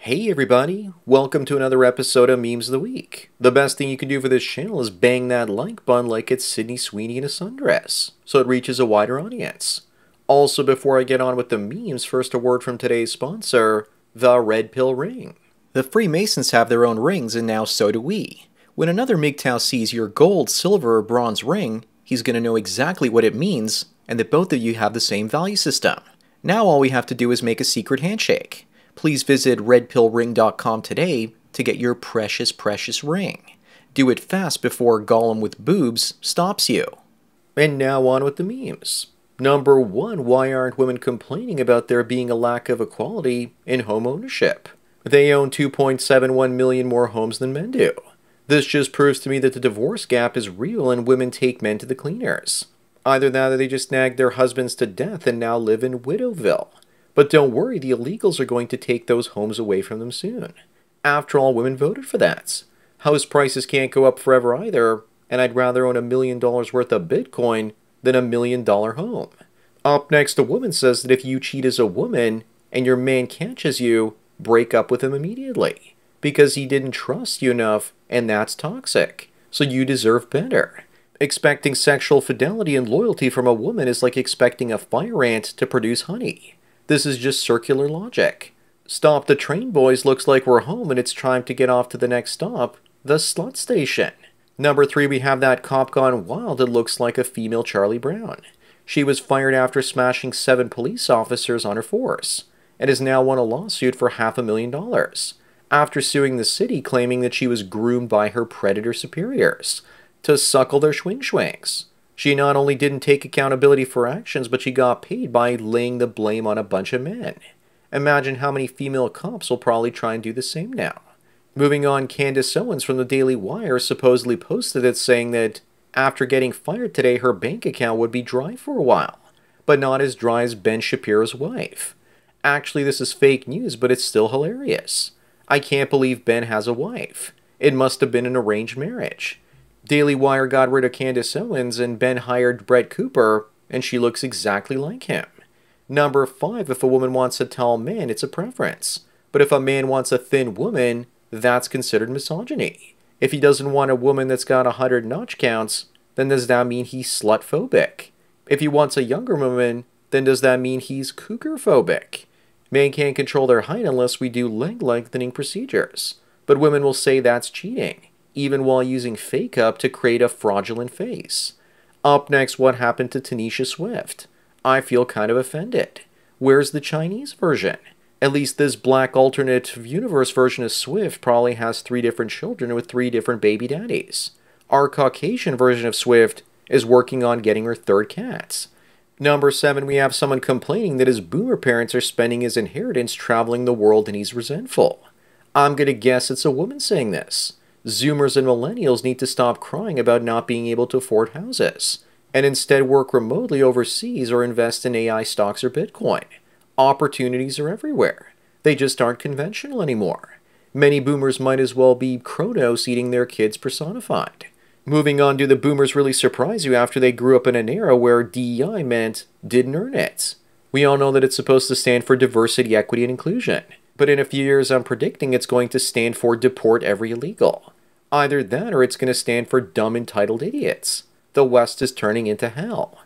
Hey everybody, welcome to another episode of Memes of the Week. The best thing you can do for this channel is bang that like button like it's Sydney Sweeney in a sundress, so it reaches a wider audience. Also, before I get on with the memes, first a word from today's sponsor, the Red Pill Ring. The Freemasons have their own rings and now so do we. When another MGTOW sees your gold, silver, or bronze ring, he's going to know exactly what it means and that both of you have the same value system. Now all we have to do is make a secret handshake. Please visit redpillring.com today to get your precious, precious ring. Do it fast before Gollum with boobs stops you. And now on with the memes. Number 1, why aren't women complaining about there being a lack of equality in home ownership? They own 2.71 million more homes than men do. This just proves to me that the divorce gap is real and women take men to the cleaners. Either that or they just nagged their husbands to death and now live in Widowville. But don't worry, the illegals are going to take those homes away from them soon. After all, women voted for that. House prices can't go up forever either, and I'd rather own $1 million worth of Bitcoin than $1 million home. Up next, a woman says that if you cheat as a woman and your man catches you, break up with him immediately. Because he didn't trust you enough, and that's toxic. So you deserve better. Expecting sexual fidelity and loyalty from a woman is like expecting a fire ant to produce honey. This is just circular logic. Stop the train, boys, looks like we're home and it's time to get off to the next stop, the slut station. Number 3, we have that cop gone wild that looks like a female Charlie Brown. She was fired after smashing 7 police officers on her force, and has now won a lawsuit for $500,000, after suing the city claiming that she was groomed by her predator superiors to suckle their swings. She not only didn't take accountability for actions, but she got paid by laying the blame on a bunch of men. Imagine how many female cops will probably try and do the same now. Moving on, Candace Owens from the Daily Wire supposedly posted it saying that after getting fired today, her bank account would be dry for a while, but not as dry as Ben Shapiro's wife. Actually, this is fake news, but it's still hilarious. I can't believe Ben has a wife. It must have been an arranged marriage. Daily Wire got rid of Candace Owens and Ben hired Brett Cooper, and she looks exactly like him. Number 5, if a woman wants a tall man, it's a preference. But if a man wants a thin woman, that's considered misogyny. If he doesn't want a woman that's got 100 notch counts, then does that mean he's slut-phobic? If he wants a younger woman, then does that mean he's cougar-phobic? Men can't control their height unless we do leg lengthening procedures. But women will say that's cheating, even while using fake up to create a fraudulent face. Up next, what happened to Tanisha Swift? I feel kind of offended. Where's the Chinese version? At least this black alternate universe version of Swift probably has 3 different children with 3 different baby daddies. Our Caucasian version of Swift is working on getting her 3rd cat. Number 7, we have someone complaining that his boomer parents are spending his inheritance traveling the world and he's resentful. I'm gonna guess it's a woman saying this. Zoomers and millennials need to stop crying about not being able to afford houses, and instead work remotely overseas or invest in AI stocks or Bitcoin. Opportunities are everywhere. They just aren't conventional anymore. Many boomers might as well be Kronos eating their kids personified. Moving on, do the boomers really surprise you after they grew up in an era where DEI meant didn't earn it? We all know that it's supposed to stand for diversity, equity, and inclusion. But in a few years, I'm predicting it's going to stand for deport every illegal. Either that or it's going to stand for dumb entitled idiots. The West is turning into hell.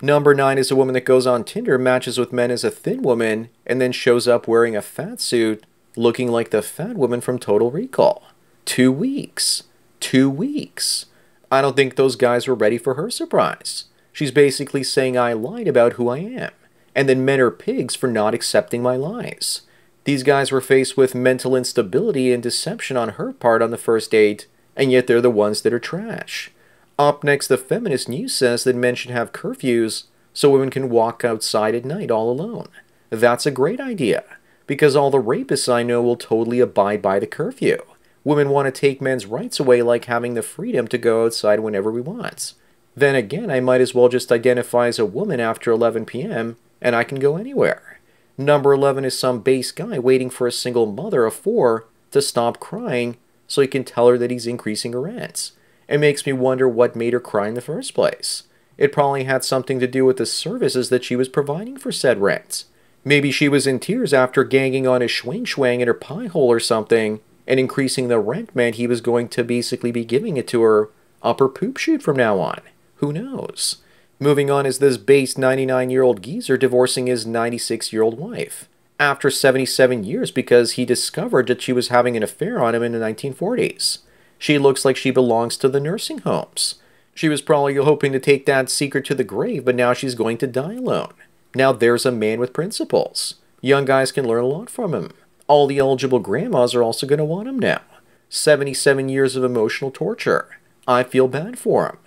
Number 9 is a woman that goes on Tinder, matches with men as a thin woman, and then shows up wearing a fat suit, looking like the fat woman from Total Recall. 2 weeks. 2 weeks. I don't think those guys were ready for her surprise. She's basically saying I lied about who I am, and then men are pigs for not accepting my lies. These guys were faced with mental instability and deception on her part on the first date, and yet they're the ones that are trash. Up next, the Feminist News says that men should have curfews so women can walk outside at night all alone. That's a great idea, because all the rapists I know will totally abide by the curfew. Women want to take men's rights away like having the freedom to go outside whenever we want. Then again, I might as well just identify as a woman after 11 p.m. and I can go anywhere. Number 11 is some base guy waiting for a single mother of 4 to stop crying so he can tell her that he's increasing her rent. It makes me wonder what made her cry in the first place. It probably had something to do with the services that she was providing for said rent. Maybe she was in tears after ganging on his schwang in her pie hole or something, and increasing the rent meant he was going to basically be giving it to her up her poop chute from now on. Who knows? Moving on is this base 99-year-old geezer divorcing his 96-year-old wife after 77 years because he discovered that she was having an affair on him in the 1940s. She looks like she belongs to the nursing homes. She was probably hoping to take that secret to the grave, but now she's going to die alone. Now there's a man with principles. Young guys can learn a lot from him. All the eligible grandmas are also going to want him now. 77 years of emotional torture. I feel bad for him.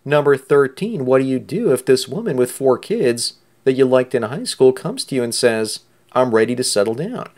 Number 13, what do you do if this woman with 4 kids that you liked in high school comes to you and says, I'm ready to settle down?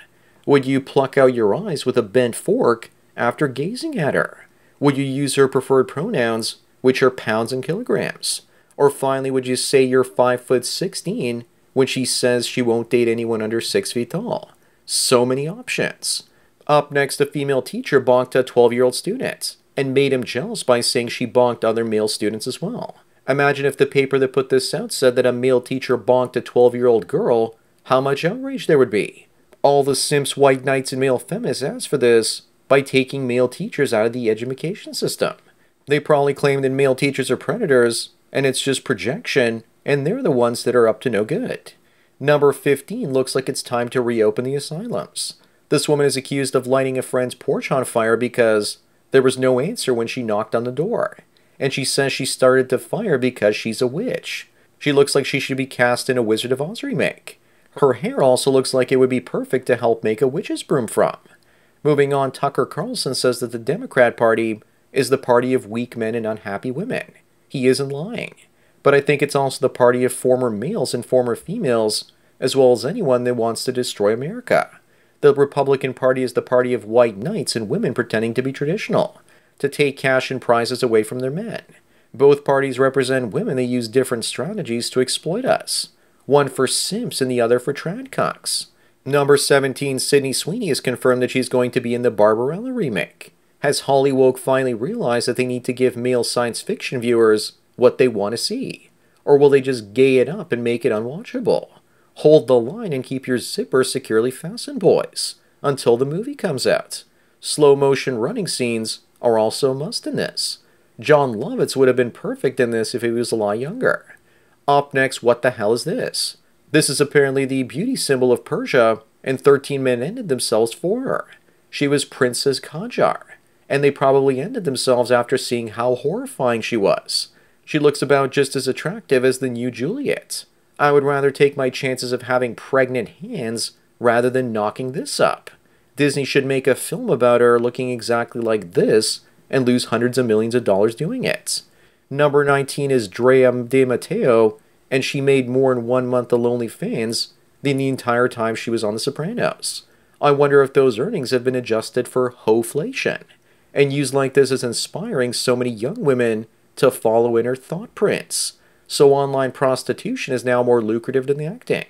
Would you pluck out your eyes with a bent fork after gazing at her? Would you use her preferred pronouns, which are pounds and kilograms? Or finally, would you say you're 5'16" when she says she won't date anyone under 6 feet tall? So many options. Up next, a female teacher bonked a 12-year-old student and made him jealous by saying she bonked other male students as well. Imagine if the paper that put this out said that a male teacher bonked a 12-year-old girl, how much outrage there would be. All the simps, white knights, and male feminists asked for this by taking male teachers out of the education system. They probably claim that male teachers are predators, and it's just projection, and they're the ones that are up to no good. Number 15 looks like it's time to reopen the asylums. This woman is accused of lighting a friend's porch on fire because there was no answer when she knocked on the door. And she says she started the fire because she's a witch. She looks like she should be cast in a Wizard of Oz remake. Her hair also looks like it would be perfect to help make a witch's broom from. Moving on, Tucker Carlson says that the Democrat Party is the party of weak men and unhappy women. He isn't lying. But I think it's also the party of former males and former females, as well as anyone that wants to destroy America. The Republican Party is the party of white knights and women pretending to be traditional, to take cash and prizes away from their men. Both parties represent women that use different strategies to exploit us. One for simps and the other for tradcocks. Number 17, Sydney Sweeney has confirmed that she's going to be in the Barbarella remake. Has Hollywood finally realized that they need to give male science fiction viewers what they want to see? Or will they just gay it up and make it unwatchable? Hold the line and keep your zipper securely fastened, boys, until the movie comes out. Slow motion running scenes are also a must in this. John Lovitz would have been perfect in this if he was a lot younger. Up next, what the hell is this? This is apparently the beauty symbol of Persia, and 13 men ended themselves for her. She was Princess Qajar, and they probably ended themselves after seeing how horrifying she was. She looks about just as attractive as the new Juliet. I would rather take my chances of having pregnant hands rather than knocking this up. Disney should make a film about her looking exactly like this and lose hundreds of millions of dollars doing it. Number 19 is Drea De Matteo, and she made more in 1 month of OnlyFans than the entire time she was on The Sopranos. I wonder if those earnings have been adjusted for hoflation and used like this as inspiring so many young women to follow in her thought prints. So online prostitution is now more lucrative than the acting.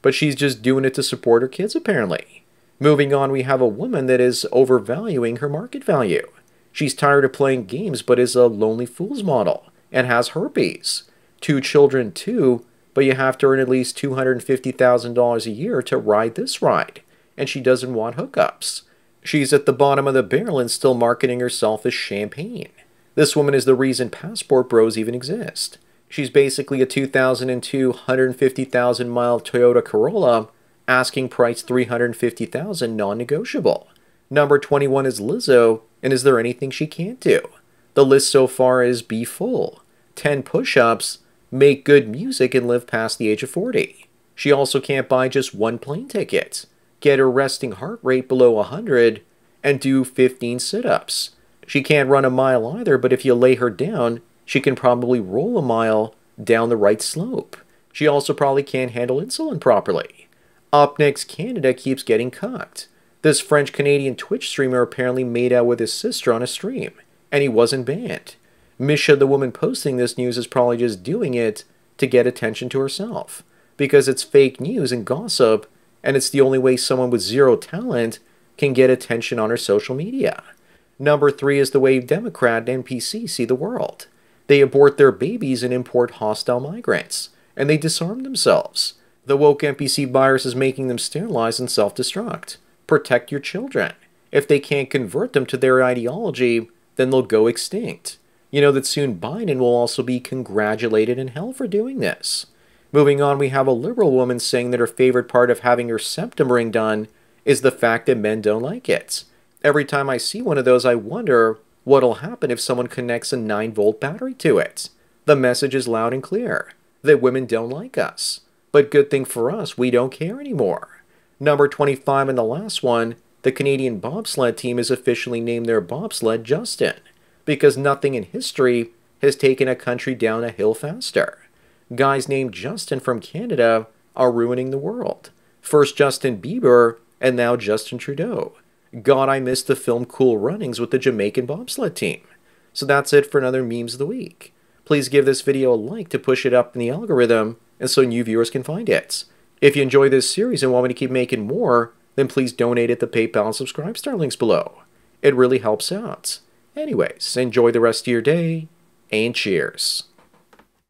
But she's just doing it to support her kids, apparently. Moving on, we have a woman that is overvaluing her market value. She's tired of playing games but is a lonely fool's model and has herpes. 2 children too, but you have to earn at least $250,000 a year to ride this ride. And she doesn't want hookups. She's at the bottom of the barrel and still marketing herself as champagne. This woman is the reason passport bros even exist. She's basically a 2002 150,000-mile Toyota Corolla, asking price $350,000 non-negotiable. Number 21 is Lizzo, and is there anything she can't do? The list so far is be full, 10 push-ups, make good music, and live past the age of 40. She also can't buy just 1 plane ticket, get her resting heart rate below 100, and do 15 sit-ups. She can't run a mile either, but if you lay her down, she can probably roll a mile down the right slope. She also probably can't handle insulin properly. Up next, Canada keeps getting cucked. This French-Canadian Twitch streamer apparently made out with his sister on a stream, and he wasn't banned. Misha, the woman posting this news, is probably just doing it to get attention to herself, because it's fake news and gossip, and it's the only way someone with zero talent can get attention on her social media. Number 3 is the way Democrat NPC see the world. They abort their babies and import hostile migrants, and they disarm themselves. The woke NPC virus is making them sterilize and self-destruct. Protect your children. If they can't convert them to their ideology, then they'll go extinct. You know that soon Biden will also be congratulated in hell for doing this. Moving on, we have a liberal woman saying that her favorite part of having her septum ring done is the fact that men don't like it. Every time I see one of those, I wonder what'll happen if someone connects a 9-volt battery to it. The message is loud and clear, that women don't like us. But good thing for us, we don't care anymore. Number 25 and the last one, the Canadian bobsled team has officially named their bobsled Justin, because nothing in history has taken a country down a hill faster. Guys named Justin from Canada are ruining the world. First Justin Bieber, and now Justin Trudeau. God, I miss the film Cool Runnings with the Jamaican bobsled team. So that's it for another Memes of the Week. Please give this video a like to push it up in the algorithm, and so new viewers can find it. If you enjoy this series and want me to keep making more, then please donate at the PayPal and Subscribestar links below. It really helps out. Anyways, enjoy the rest of your day, and cheers.